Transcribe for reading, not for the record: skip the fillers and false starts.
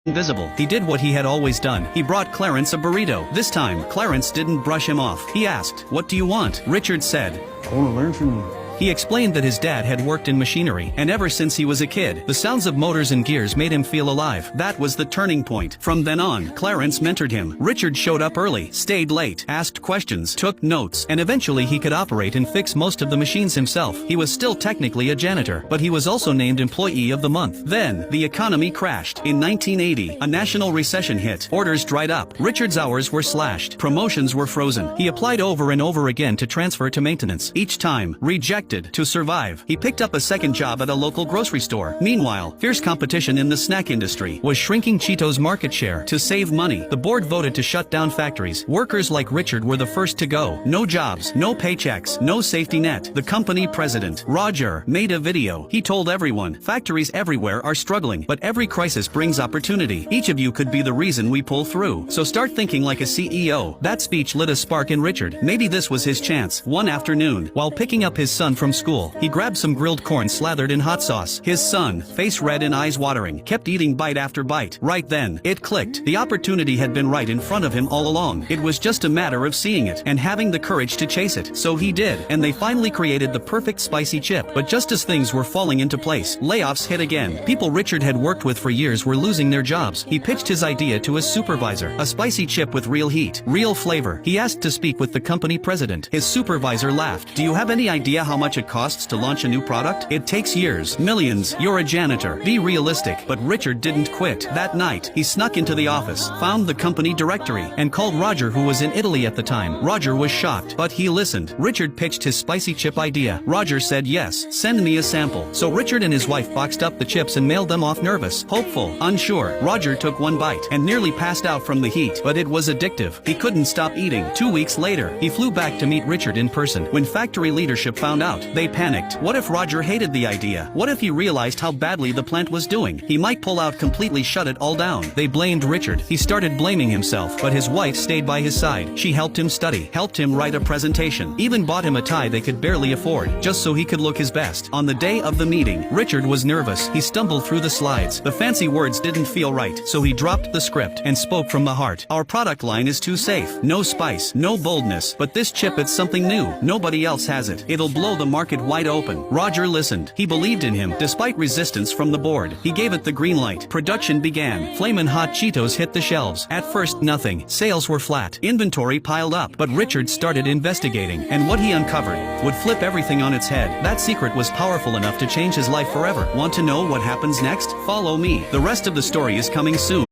invisible. He did what he had always done. He brought Clarence a burrito. This time, Clarence didn't brush him off. He asked, "What do you want?" Richard said, "I want to learn from you." He explained that his dad had worked in machinery, and ever since he was a kid, the sounds of motors and gears made him feel alive. That was the turning point. From then on, Clarence mentored him. Richard showed up early, stayed late, asked questions, took notes, and eventually he could operate and fix most of the machines himself. He was still technically a janitor, but he was also named Employee of the Month. Then, the economy crashed. In 1980, a national recession hit. Orders dried up. Richard's hours were slashed. Promotions were frozen. He applied over and over again to transfer to maintenance. Each time, rejected. To survive, he picked up a second job at a local grocery store. Meanwhile, fierce competition in the snack industry was shrinking Cheetos' market share. To save money, the board voted to shut down factories. Workers like Richard were the first to go. No jobs, no paychecks, no safety net. The company president, Roger, made a video. He told everyone, "Factories everywhere are struggling, but every crisis brings opportunity. Each of you could be the reason we pull through. So start thinking like a CEO." That speech lit a spark in Richard. Maybe this was his chance. One afternoon, while picking up his son from school, he grabbed some grilled corn slathered in hot sauce. His son, face red and eyes watering, kept eating bite after bite. Right then, it clicked. The opportunity had been right in front of him all along. It was just a matter of seeing it and having the courage to chase it. So he did, and they finally created the perfect spicy chip. But just as things were falling into place, layoffs hit again. People Richard had worked with for years were losing their jobs. He pitched his idea to his supervisor, a spicy chip with real heat, real flavor. He asked to speak with the company president. His supervisor laughed. "Do you have any idea how much it costs to launch a new product? It takes years, millions. You're a janitor. Be realistic." But Richard didn't quit. That night, he snuck into the office, found the company directory, and called Roger, who was in Italy at the time. Roger was shocked, but he listened. Richard pitched his spicy chip idea. Roger said yes, send me a sample. So Richard and his wife boxed up the chips and mailed them off, nervous, hopeful, unsure. Roger took one bite and nearly passed out from the heat, but it was addictive. He couldn't stop eating. 2 weeks later, he flew back to meet Richard in person. When factory leadership found out, they panicked. What if Roger hated the idea? What if he realized how badly the plant was doing? He might pull out, completely shut it all down. They blamed Richard. He started blaming himself, but his wife stayed by his side. She helped him study, helped him write a presentation, even bought him a tie they could barely afford, just so he could look his best. On the day of the meeting, Richard was nervous. He stumbled through the slides. The fancy words didn't feel right, so he dropped the script and spoke from the heart. "Our product line is too safe. No spice, no boldness, but this chip, it's something new. Nobody else has it. It'll blow the market wide open." Roger listened. He believed in him, despite resistance from the board. He gave it the green light. Production began. Flamin' Hot Cheetos hit the shelves. At first, nothing. Sales were flat. Inventory piled up. But Richard started investigating, and what he uncovered would flip everything on its head. That secret was powerful enough to change his life forever. Want to know what happens next? Follow me. The rest of the story is coming soon.